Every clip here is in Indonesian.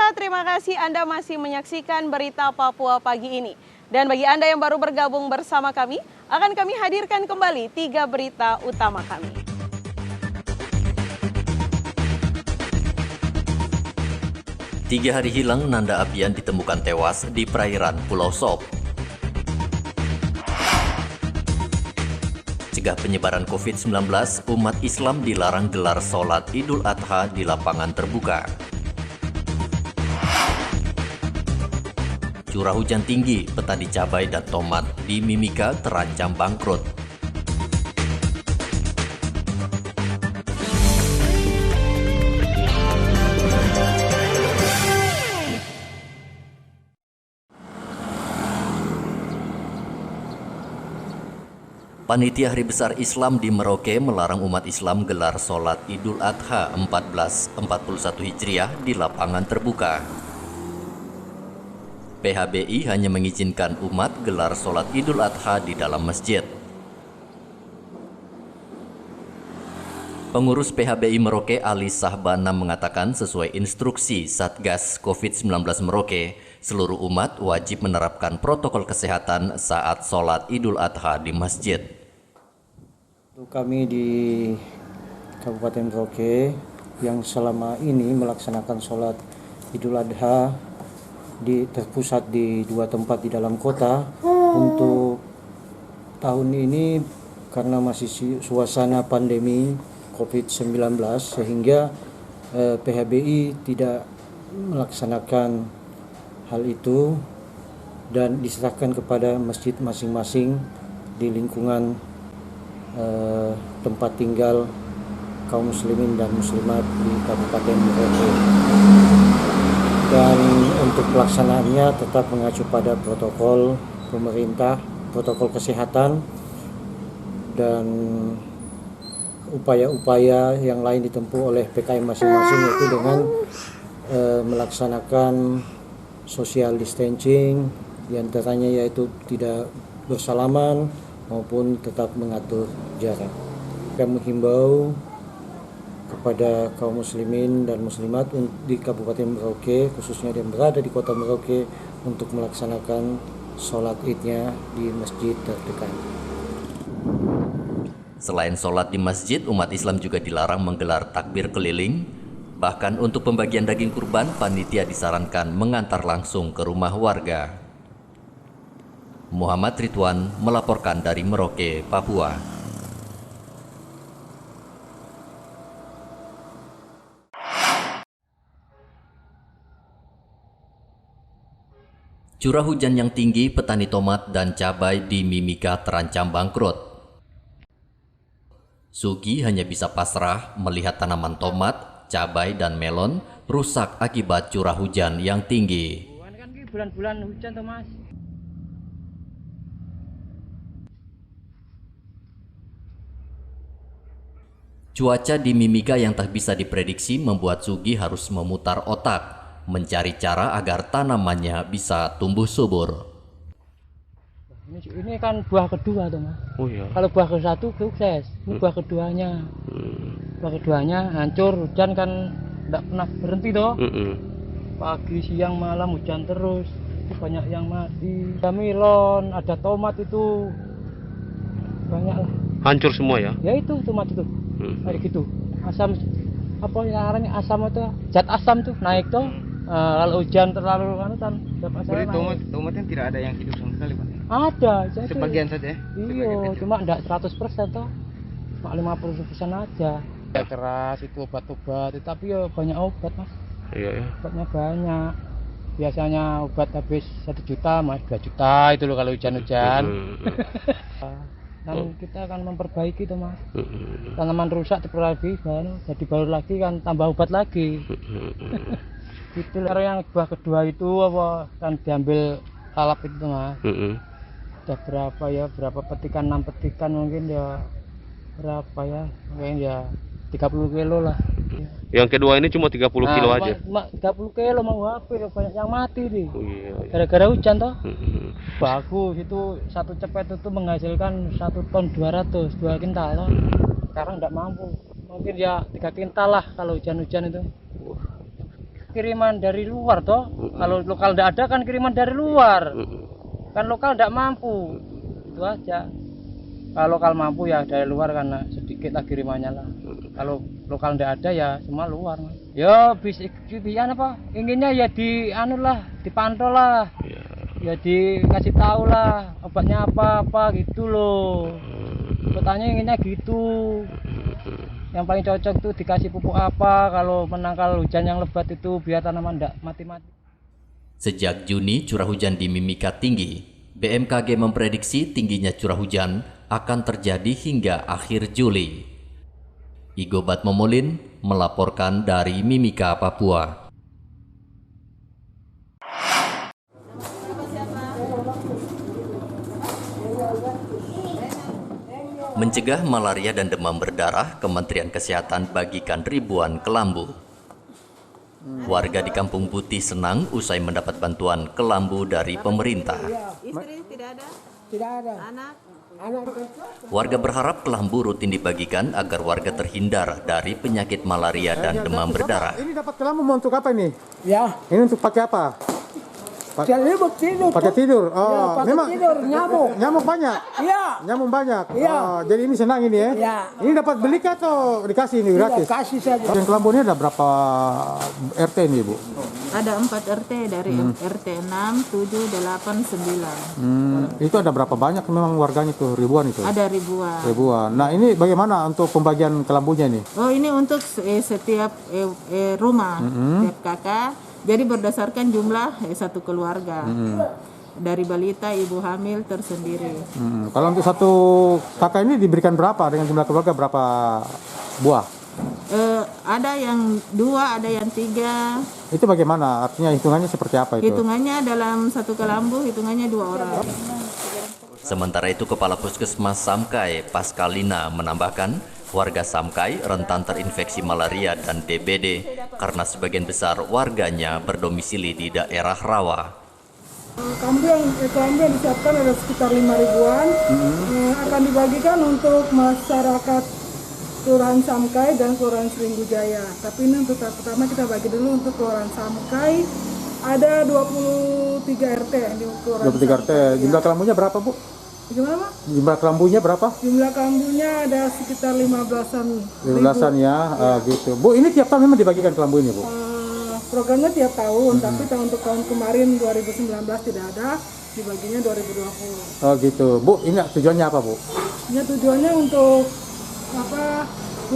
Pemirsa, terima kasih Anda masih menyaksikan berita Papua pagi ini. Dan bagi Anda yang baru bergabung bersama kami, akan kami hadirkan kembali 3 berita utama kami. Tiga hari hilang, Nanda Apian ditemukan tewas di perairan Pulau Sop. Cegah penyebaran COVID-19, umat Islam dilarang gelar sholat Idul Adha di lapangan terbuka. Curah hujan tinggi, petani cabai dan tomat di Mimika terancam bangkrut. Panitia Hari Besar Islam di Merauke melarang umat Islam gelar sholat Idul Adha 1441 Hijriah di lapangan terbuka. PHBI hanya mengizinkan umat gelar sholat Idul Adha di dalam masjid. Pengurus PHBI Merauke Ali Sahbana mengatakan sesuai instruksi Satgas COVID-19 Merauke, seluruh umat wajib menerapkan protokol kesehatan saat sholat Idul Adha di masjid. Kami di Kabupaten Merauke yang selama ini melaksanakan sholat Idul Adha terpusat di 2 tempat di dalam kota. Untuk tahun ini karena masih suasana pandemi COVID-19 sehingga PHBI tidak melaksanakan hal itu dan diserahkan kepada masjid masing-masing di lingkungan tempat tinggal kaum muslimin dan muslimat di Kabupaten Merauke. Dan untuk pelaksanaannya tetap mengacu pada protokol pemerintah, protokol kesehatan, dan upaya-upaya yang lain ditempuh oleh PKM masing-masing, yaitu dengan melaksanakan social distancing, diantaranya yaitu tidak bersalaman maupun tetap mengatur jarak. Kami menghimbau kepada kaum muslimin dan muslimat di Kabupaten Merauke, khususnya yang berada di kota Merauke, untuk melaksanakan sholat idnya di masjid terdekat. Selain sholat di masjid, umat Islam juga dilarang menggelar takbir keliling. Bahkan untuk pembagian daging kurban, panitia disarankan mengantar langsung ke rumah warga. Muhammad Ridwan melaporkan dari Merauke, Papua. Curah hujan yang tinggi, petani tomat dan cabai di Mimika terancam bangkrut. Sugi hanya bisa pasrah melihat tanaman tomat, cabai, dan melon rusak akibat curah hujan yang tinggi. Kan bulan-bulan hujan tuh, Mas. Cuaca di Mimika yang tak bisa diprediksi membuat Sugi harus memutar otak, mencari cara agar tanamannya bisa tumbuh subur. Ini kan buah kedua tuh, Mas. Oh iya. Kalau buah ke-1 sukses, ini buah keduanya. Buah keduanya hancur, hujan kan tidak pernah berhenti toh. Pagi, siang, malam hujan terus. Banyak yang mati. Ada melon, ada tomat itu banyak lah. Hancur semua ya? Ya itu tomat itu. Kayak gitu. Asam apa namanya, asam itu, zat asam tuh naik tuh. Kalau hujan terlalu kan Jadi tomatnya tidak ada yang hidup sama sekali, Pak? Ada, jadi sebagian saja ya? Iya, cuma enggak 100% toh. Cuma 50% aja. Ya keras itu obat-obat, tapi ya banyak obat, Mas. Iya ya. Obatnya banyak. Biasanya obat habis 1 juta, Mas, 2 juta itu loh kalau hujan-hujan. Dan kita akan memperbaiki tuh, Mas. Tanaman rusak diperbaiki baru jadi baru lagi kan, tambah obat lagi. Gitu. Kalau yang buah kedua itu apa kan diambil lalap itu, Mas. Udah berapa petikan, 6 petikan mungkin ya, berapa ya, mungkin ya 30 kilo lah. Yang kedua ini cuma 30 kilo aja? Cuma 30 kilo mau habis, banyak yang mati nih. Oh, iya. Gara-gara hujan toh. Bagus, itu satu cepet itu menghasilkan 1 ton 200, 2 kintal loh. Sekarang enggak mampu, mungkin ya 3 kintal lah kalau hujan-hujan itu. kiriman dari luar toh. Kalau lokal tidak ada kan kiriman dari luar. Kan lokal tidak mampu. Itu aja. Kalau lokal mampu ya dari luar karena sedikit lah kirimannya lah. Kalau lokal tidak ada ya semua luar. Ya bisa apa? Inginnya ya dipantau lah. Ya dikasih tahu lah obatnya apa gitu loh. Katanya inginnya gitu. Yang paling cocok tuh dikasih pupuk apa kalau menangkal hujan yang lebat itu biar tanaman tidak mati-mati. Sejak Juni curah hujan di Mimika tinggi. BMKG memprediksi tingginya curah hujan akan terjadi hingga akhir Juli. Igobat Momolin melaporkan dari Mimika, Papua. Mencegah malaria dan demam berdarah, Kementerian Kesehatan bagikan ribuan kelambu. Warga di Kampung Putih senang usai mendapat bantuan kelambu dari pemerintah. Istri tidak ada? Tidak ada. Anak? Warga berharap kelambu rutin dibagikan agar warga terhindar dari penyakit malaria dan demam berdarah. Ini dapat kelambu mau untuk apa ini? Ya, Ini untuk pakai apa? saya tidur. Pakai tidur. Oh, Ya, pakai memang tidur, nyamuk. nyamuk banyak. Iya. Nyamuk banyak. Iya. Oh, jadi ini senang ini ya? Iya. Ini dapat beli kah atau dikasih ini gratis? Kasih saja. Yang kelambu ini ada berapa RT ini, Bu? Ada 4 RT dari RT 6, 7, 8, 9. Itu ada berapa banyak memang warganya tuh? Ribuan itu? Ada ribuan. Ribuan. Nah, ini bagaimana untuk pembagian kelambunya nih? Oh, ini untuk setiap rumah, setiap kakak. Jadi berdasarkan jumlah satu keluarga. Dari balita, ibu hamil tersendiri. Kalau untuk satu kakak ini diberikan berapa? Dengan jumlah keluarga berapa buah? Ada yang 2, ada yang 3. Itu bagaimana? Artinya hitungannya seperti apa itu? Hitungannya dalam satu kelambu, hitungannya 2 orang. Sementara itu, Kepala Puskesmas Samkai, Paskalina, menambahkan warga Samkai rentan terinfeksi malaria dan DBD karena sebagian besar warganya berdomisili di daerah rawa. Kelambu yang disiapkan ada sekitar 5 ribuan, akan dibagikan untuk masyarakat Kelurahan Samkai dan Kelurahan Seringgujaya. Tapi ini untuk tahap pertama kita bagi dulu untuk Kelurahan Samkai, ada 23 RT di Kelurahan 23 RT. Samkai. Jumlah kelambunya berapa, Bu? Gimana, Pak? Jumlah kelambunya berapa? Jumlah kelambunya ada sekitar 15-an 15-an ya, gitu. Bu, ini tiap tahun memang dibagikan kelambu ini, Bu? Programnya tiap tahun, tapi untuk tahun kemarin 2019 tidak ada, dibaginya 2020. Oh gitu. Bu, ini tujuannya apa, Bu? Ini tujuannya untuk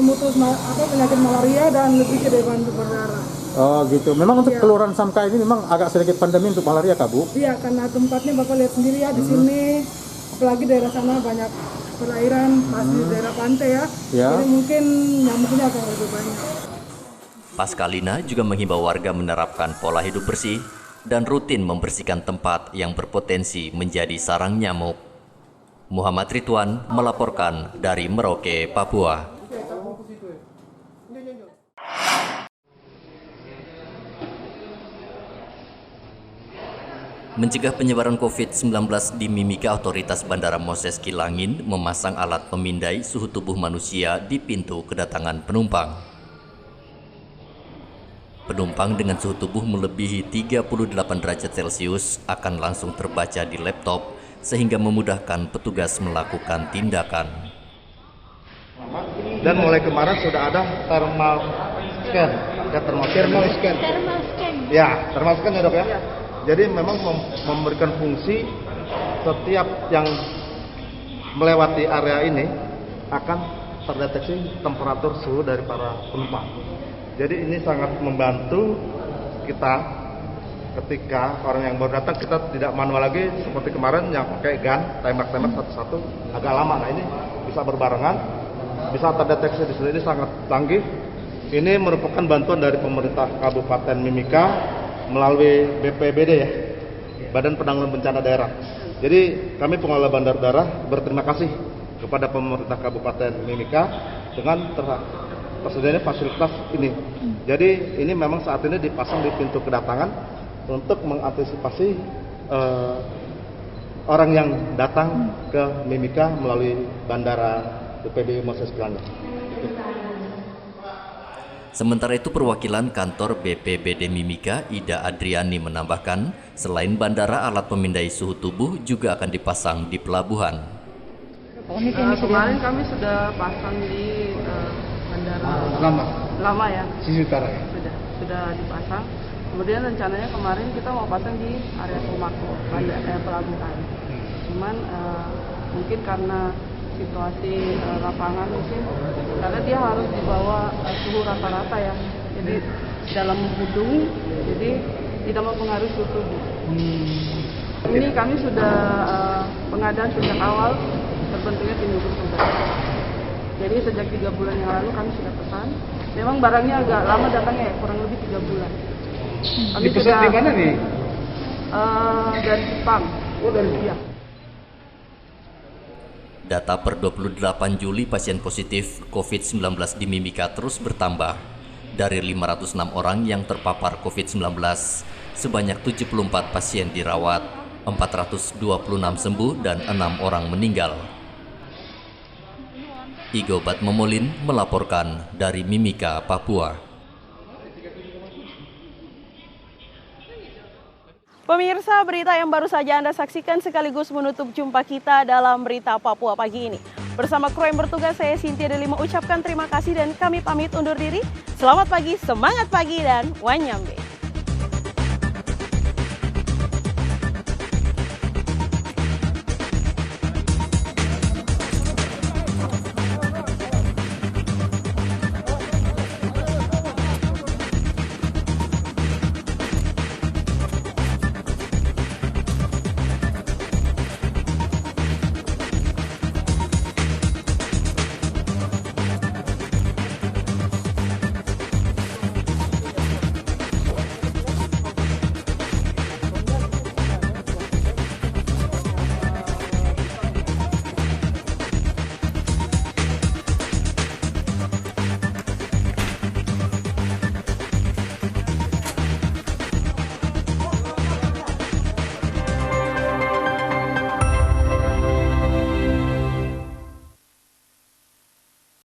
memutus penyakit malaria dan lebih ke demam berdarah. Oh gitu. Memang untuk Kelurahan Samkai ini memang agak sedikit pandemi untuk malaria, Kak, Bu? Iya, karena tempatnya Bapak lihat sendiri ya di sini, apalagi daerah sana banyak perairan, masih daerah pantai ya. Ya. Jadi mungkin nyamuknya akan lebih banyak. Paskalina juga menghimbau warga menerapkan pola hidup bersih dan rutin membersihkan tempat yang berpotensi menjadi sarang nyamuk. Muhammad Ridwan melaporkan dari Merauke, Papua. Mencegah penyebaran COVID-19 di Mimika, otoritas Bandara Moses Kilangin memasang alat pemindai suhu tubuh manusia di pintu kedatangan penumpang. Penumpang dengan suhu tubuh melebihi 38 derajat Celcius akan langsung terbaca di laptop sehingga memudahkan petugas melakukan tindakan. Dan mulai kemarin sudah ada thermal scan. Ya, thermal scan. Ya, thermal scan ya, Dok ya. Jadi memang memberikan fungsi setiap yang melewati area ini akan terdeteksi temperatur suhu dari para penumpang. Jadi ini sangat membantu kita ketika orang yang baru datang, kita tidak manual lagi seperti kemarin yang pakai gun, tembak-tembak satu-satu agak lama. Nah ini bisa berbarengan, bisa terdeteksi di sini, sangat canggih. Ini merupakan bantuan dari pemerintah Kabupaten Mimika melalui BPBD ya, Badan Penanggulangan Bencana Daerah. Jadi kami pengelola bandar udara berterima kasih kepada pemerintah Kabupaten Mimika dengan tersedianya fasilitas ini. Jadi ini memang saat ini dipasang di pintu kedatangan untuk mengantisipasi orang yang datang ke Mimika melalui bandara UPD Moses Kilangin. Sementara itu perwakilan kantor BPBD Mimika Ida Adriani menambahkan, selain bandara, alat pemindai suhu tubuh juga akan dipasang di pelabuhan. Kemarin kami sudah pasang di bandara lama ya, Sisi utara ya. sudah dipasang. Kemudian rencananya kemarin kita mau pasang di area Tomako, pelabuhan. Cuman mungkin karena situasi lapangan mungkin, karena dia harus dibawa suhu rata-rata ya, jadi dalam gedung, jadi tidak mempengaruhi suhu tubuh. Ini kami sudah pengadaan sejak awal terbentuknya tim gugus tugas. Jadi sejak 3 bulan yang lalu kami sudah pesan. Memang barangnya agak lama datangnya, kurang lebih 3 bulan. Kami Dipesan di mana nih? Dari Jepang. Oh, dari Jepang. Data per 28 Juli pasien positif COVID-19 di Mimika terus bertambah. Dari 506 orang yang terpapar COVID-19, sebanyak 74 pasien dirawat, 426 sembuh dan 6 orang meninggal. Igo Batmomolin melaporkan dari Mimika, Papua. Pemirsa, berita yang baru saja Anda saksikan sekaligus menutup jumpa kita dalam Berita Papua pagi ini. Bersama kru yang bertugas, saya Cynthia Deli mengucapkan terima kasih dan kami pamit undur diri. Selamat pagi, semangat pagi, dan wanyambe.